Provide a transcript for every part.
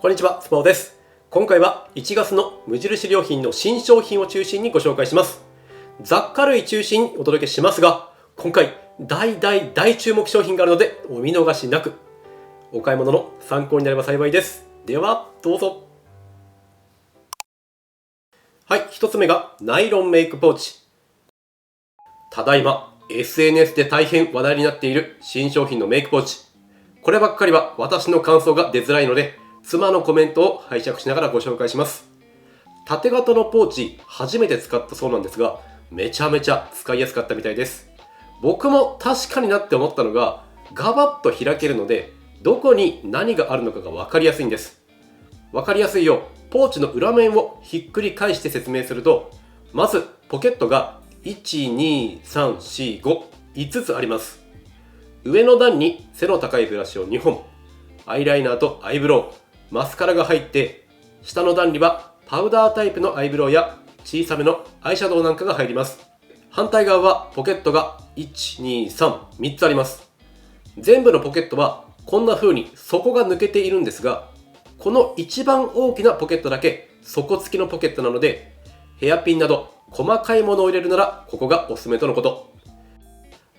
こんにちは、スパオです。今回は1月の無印良品の新商品を中心にご紹介します。雑貨類中心にお届けしますが、今回大注目商品があるのでお見逃しなく。お買い物の参考になれば幸いです。ではどうぞ。はい、一つ目がナイロンメイクポーチ。ただいま SNS で大変話題になっている新商品のメイクポーチ。こればっかりは私の感想が出づらいので、妻のコメントを拝借しながらご紹介します。縦型のポーチ初めて使ったそうなんですが、めちゃめちゃ使いやすかったみたいです。僕も確かになって思ったのが、ガバッと開けるのでどこに何があるのかが分かりやすいんです。分かりやすいようポーチの裏面をひっくり返して説明すると、まずポケットが1、2、3、4、5、5つあります。上の段に背の高いブラシを2本、アイライナーとアイブロウ、マスカラが入って、下の段にはパウダータイプのアイブロウや小さめのアイシャドウなんかが入ります。反対側はポケットが1、2、3、3つあります。全部のポケットはこんな風に底が抜けているんですが、この一番大きなポケットだけ底付きのポケットなので、ヘアピンなど細かいものを入れるならここがおすすめとのこと。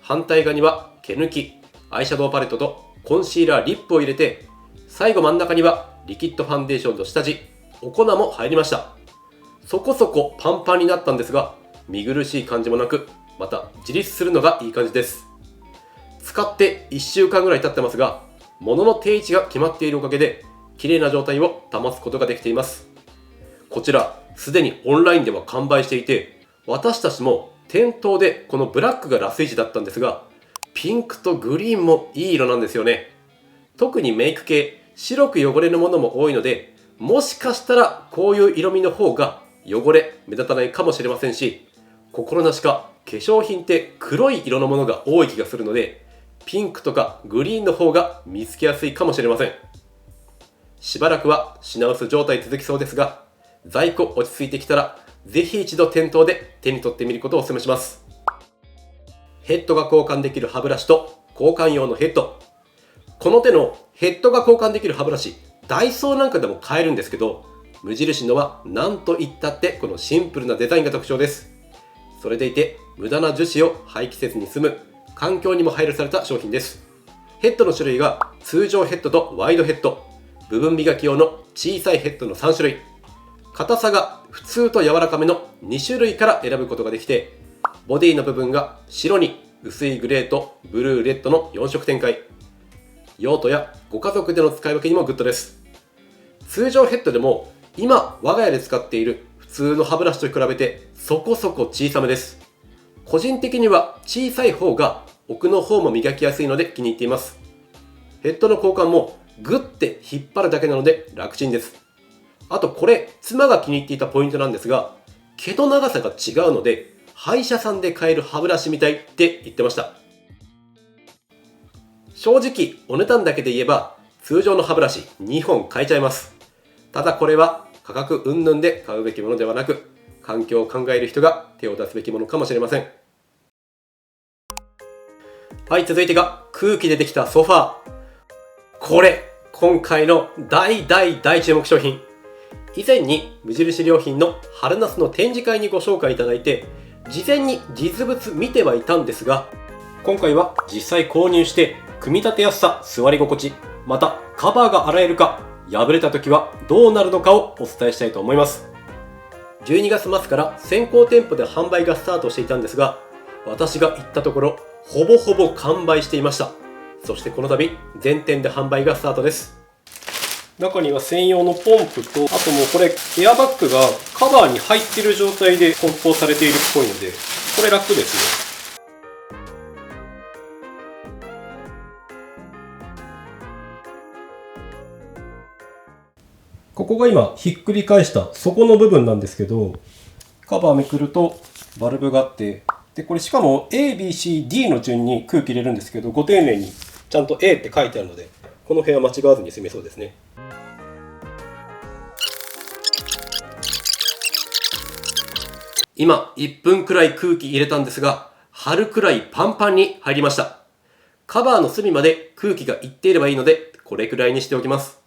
反対側には毛抜き、アイシャドウパレットとコンシーラー、リップを入れて、最後真ん中にはリキッドファンデーションと下地、お粉も入りました。そこそこパンパンになったんですが、見苦しい感じもなく、また自立するのがいい感じです。使って1週間ぐらい経ってますが、物の定位置が決まっているおかげで綺麗な状態を保つことができています。こちらすでにオンラインでは完売していて、私たちも店頭でこのブラックがラス1だったんですが、ピンクとグリーンもいい色なんですよね。特にメイク系、白く汚れるものも多いので、もしかしたらこういう色味の方が汚れ目立たないかもしれませんし、心なしか化粧品って黒い色のものが多い気がするので、ピンクとかグリーンの方が見つけやすいかもしれません。しばらくは品薄状態続きそうですが、在庫落ち着いてきたらぜひ一度店頭で手に取ってみることをお勧めします。ヘッドが交換できる歯ブラシと交換用のヘッド。この手のヘッドが交換できる歯ブラシ、ダイソーなんかでも買えるんですけど、無印のは何と言ったってこのシンプルなデザインが特徴です。それでいて無駄な樹脂を廃棄せずに済む、環境にも配慮された商品です。ヘッドの種類が通常ヘッドとワイドヘッド、部分磨き用の小さいヘッドの3種類、硬さが普通と柔らかめの2種類から選ぶことができて、ボディの部分が白に薄いグレーとブルーレッドの4色展開。用途やご家族での使い分けにもグッドです。通常ヘッドでも今我が家で使っている普通の歯ブラシと比べてそこそこ小さめです。個人的には小さい方が奥の方も磨きやすいので気に入っています。ヘッドの交換もグッて引っ張るだけなので楽ちんです。あとこれ妻が気に入っていたポイントなんですが、毛の長さが違うので歯医者さんで買える歯ブラシみたいって言ってました。正直お値段だけで言えば通常の歯ブラシ2本買えちゃいます。ただこれは価格云々で買うべきものではなく、環境を考える人が手を出すべきものかもしれません。はい、続いてが空気でできたソファー。これ今回の大注目商品。以前に無印良品の春夏の展示会にご紹介いただいて、事前に実物見てはいたんですが、今回は実際購入して組み立てやすさ、座り心地、またカバーが洗えるか、破れた時はどうなるのかをお伝えしたいと思います。12月末から先行店舗で販売がスタートしていたんですが、私が行ったところほぼほぼ完売していました。そしてこの度全店で販売がスタートです。中には専用のポンプと、あともうこれエアバッグがカバーに入っている状態で梱包されているっぽいので、これ楽ですね。ここが今ひっくり返した底の部分なんですけど、カバーめくるとバルブがあって、でこれしかも A、B、C、D の順に空気入れるんですけど、ご丁寧にちゃんと A って書いてあるので、この辺は間違わずに済めそうですね。今1分くらい空気入れたんですが、春くらいパンパンに入りました。カバーの隅まで空気がいっていればいいので、これくらいにしておきます。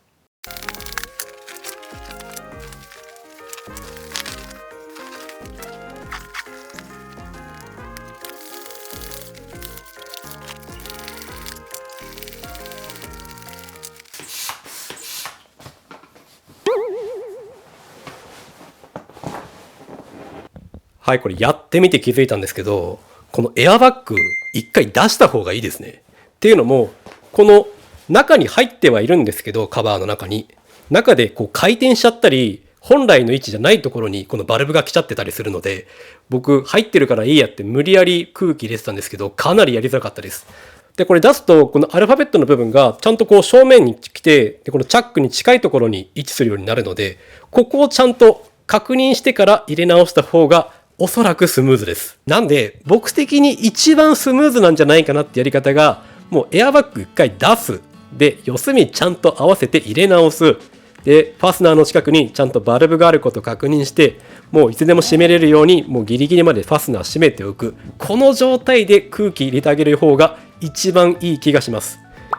はい、これやってみて気づいたんですけど、このエアバッグ一回出した方がいいですね。っていうのも、この中に入ってはいるんですけど、カバーの中でこう回転しちゃったり、本来の位置じゃないところにこのバルブが来ちゃってたりするので、僕入ってるからいいやって無理やり空気入れてたんですけど、かなりやりづらかったです。で、これ出すと、このアルファベットの部分がちゃんとこう正面に来て、でこのチャックに近いところに位置するようになるので、ここをちゃんと確認してから入れ直した方がおそらくスムーズです。なんで、僕的に一番スムーズなんじゃないかなってやり方が、もうエアバッグ一回出す。で、四隅ちゃんと合わせて入れ直す。で、ファスナーの近くにちゃんとバルブがあることを確認して、もういつでも閉めれるように、もうギリギリまでファスナー閉めておく。この状態で空気入れてあげる方が一番いい気がします。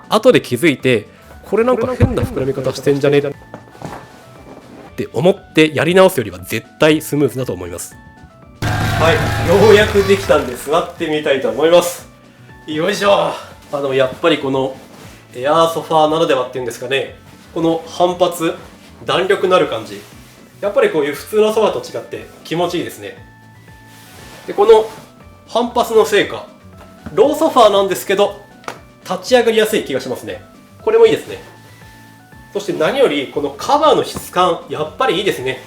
後で気づいて、これなんか変な膨らみ方してんじゃねえって思ってやり直すよりは絶対スムーズだと思います。はい、ようやくできたんで座ってみたいと思います。よいしょ。やっぱりこのエアーソファーならではっていうんですかね、この反発弾力のある感じ、やっぱりこういう普通のソファーと違って気持ちいいですね。で、この反発のせいかローソファーなんですけど立ち上がりやすい気がしますね。これもいいですね。そして何よりこのカバーの質感やっぱりいいですね。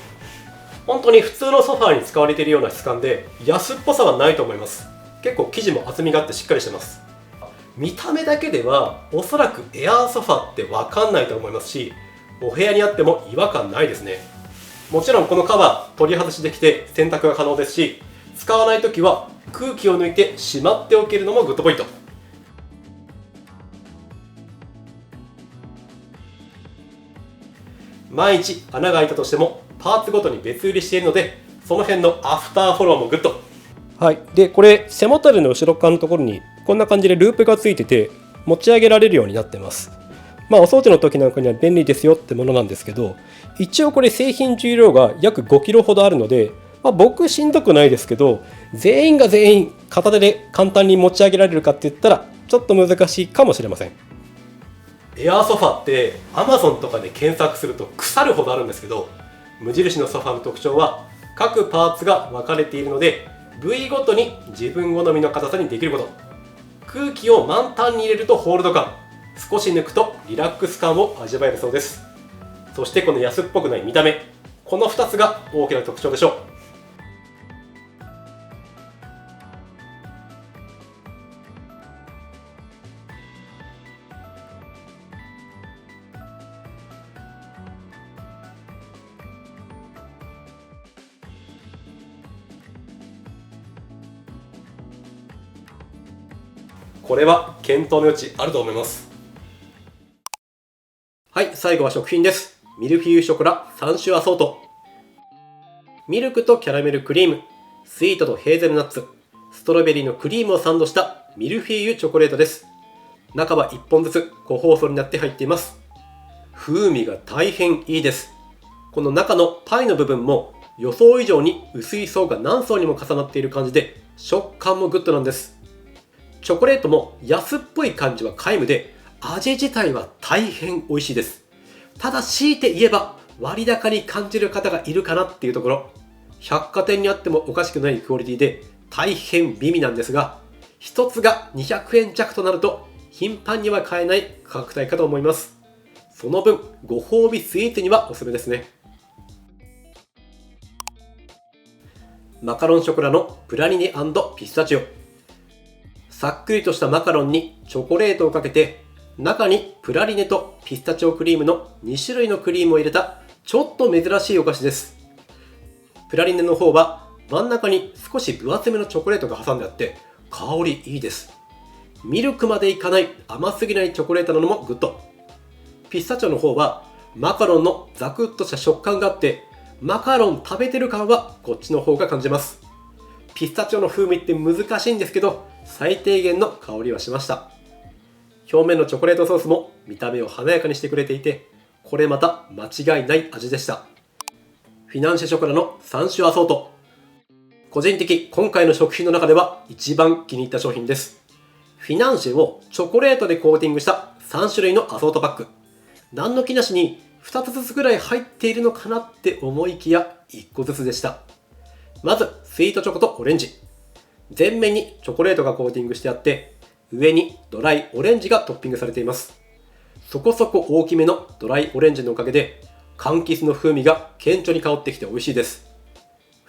本当に普通のソファーに使われているような質感で安っぽさはないと思います。結構生地も厚みがあってしっかりしてます。見た目だけではおそらくエアーソファーって分かんないと思いますし、お部屋にあっても違和感ないですね。もちろんこのカバー取り外しできて洗濯が可能ですし、使わないときは空気を抜いてしまっておけるのもグッドポイント。万一穴が開いたとしてもパーツごとに別売りしているので、その辺のアフターフォローもグッド。はい、でこれ背もたれの後ろ側のところにこんな感じでループがついてて持ち上げられるようになってます。お掃除の時なんかには便利ですよってものなんですけど、一応これ製品重量が約5キロほどあるので、僕しんどくないですけど、全員が全員片手で簡単に持ち上げられるかって言ったらちょっと難しいかもしれません。エアーソファーって Amazon とかで検索すると腐るほどあるんですけど、無印のソファーの特徴は各パーツが分かれているので、部位ごとに自分好みの硬さにできること。空気を満タンに入れるとホールド感、少し抜くとリラックス感を味わえるそうです。そしてこの安っぽくない見た目、この2つが大きな特徴でしょう。これは検討の余地あると思います。はい、最後は食品です。ミルフィーユショコラ3種アソート。ミルクとキャラメルクリーム、スイートとヘーゼルナッツ、ストロベリーのクリームをサンドしたミルフィーユチョコレートです。中は1本ずつ個包装になって入っています。風味が大変いいです。この中のパイの部分も予想以上に薄い層が何層にも重なっている感じで、食感もグッドなんです。チョコレートも安っぽい感じは皆無で、味自体は大変美味しいです。ただ強いて言えば割高に感じる方がいるかなっていうところ。百貨店にあってもおかしくないクオリティで大変美味なんですが、一つが200円弱となると頻繁には買えない価格帯かと思います。その分ご褒美スイーツにはおすすめですね。マカロンショコラのプラリネ&ピスタチオ。さっくりとしたマカロンにチョコレートをかけて、中にプラリネとピスタチオクリームの2種類のクリームを入れたちょっと珍しいお菓子です。プラリネの方は真ん中に少し分厚めのチョコレートが挟んであって香りいいです。ミルクまでいかない甘すぎないチョコレートなのもグッド。ピスタチオの方はマカロンのザクッとした食感があって、マカロン食べてる感はこっちの方が感じます。ピスタチオの風味って難しいんですけど、最低限の香りはしました。表面のチョコレートソースも見た目を華やかにしてくれていて、これまた間違いない味でした。フィナンシェショコラの3種アソート。個人的今回の食品の中では一番気に入った商品です。フィナンシェをチョコレートでコーティングした3種類のアソートパック。何の気なしに2つずつぐらい入っているのかなって思いきや1個ずつでした。まずスイートチョコとオレンジ。全面にチョコレートがコーティングしてあって、上にドライオレンジがトッピングされています。そこそこ大きめのドライオレンジのおかげで、柑橘の風味が顕著に香ってきて美味しいです。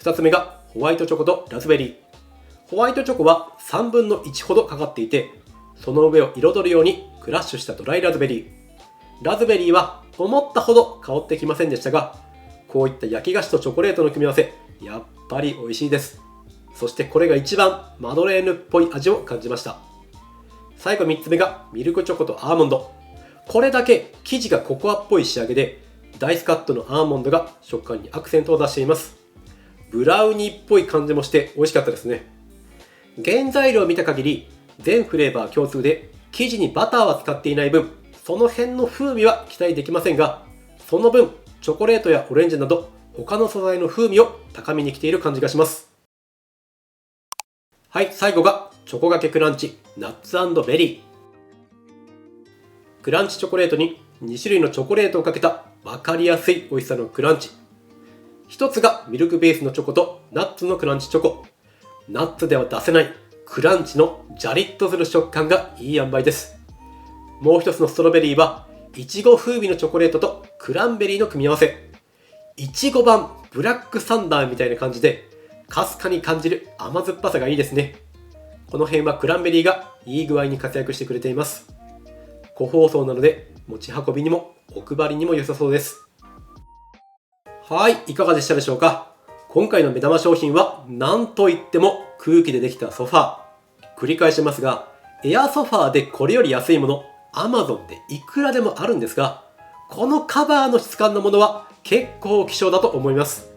2つ目がホワイトチョコとラズベリー。ホワイトチョコは3分の1ほどかかっていて、その上を彩るようにクラッシュしたドライラズベリー。ラズベリーは思ったほど香ってきませんでしたが、こういった焼き菓子とチョコレートの組み合わせ、やっぱり美味しいです。そしてこれが一番マドレーヌっぽい味を感じました。最後3つ目がミルクチョコとアーモンド。これだけ生地がココアっぽい仕上げで、ダイスカットのアーモンドが食感にアクセントを出しています。ブラウニーっぽい感じもして美味しかったですね。原材料を見た限り、全フレーバー共通で生地にバターは使っていない分、その辺の風味は期待できませんが、その分チョコレートやオレンジなど他の素材の風味を高めに来ている感じがします。はい、最後がチョコがけクランチナッツ&ベリー。クランチチョコレートに2種類のチョコレートをかけた分かりやすい美味しさのクランチ。一つがミルクベースのチョコとナッツのクランチチョコ。ナッツでは出せないクランチのジャリッとする食感がいい塩梅です。もう一つのストロベリーはいちご風味のチョコレートとクランベリーの組み合わせ。いちご版ブラックサンダーみたいな感じでかすかに感じる甘酸っぱさがいいですね。この辺はクランベリーがいい具合に活躍してくれています。個包装なので持ち運びにもお配りにも良さそうです。はい、いかがでしたでしょうか。今回の目玉商品は何といっても空気でできたソファー。繰り返しますが、エアソファーでこれより安いもの Amazon でいくらでもあるんですが、このカバーの質感のものは結構希少だと思います。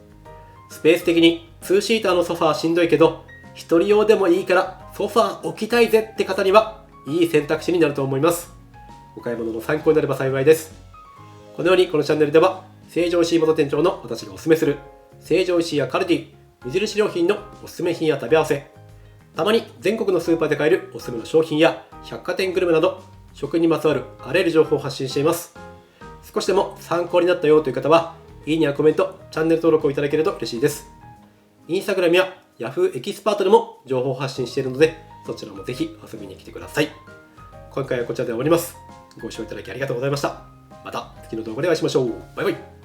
スペース的に2シーターのソファーしんどいけど、一人用でもいいからソファー置きたいぜって方にはいい選択肢になると思います。お買い物の参考になれば幸いです。このようにこのチャンネルでは成城石井元店長の私がおすすめする成城石井やカルディ、無印良品のおすすめ品や食べ合わせ、たまに全国のスーパーで買えるおすすめの商品や百貨店グルメなど食にまつわるあらゆる情報を発信しています。少しでも参考になったよという方はいいねやコメント、チャンネル登録をいただけると嬉しいです。インスタグラムや Yahoo エキスパートでも情報を発信しているので、そちらもぜひ遊びに来てください。今回はこちらで終わります。ご視聴いただきありがとうございました。また次の動画でお会いしましょう。バイバイ。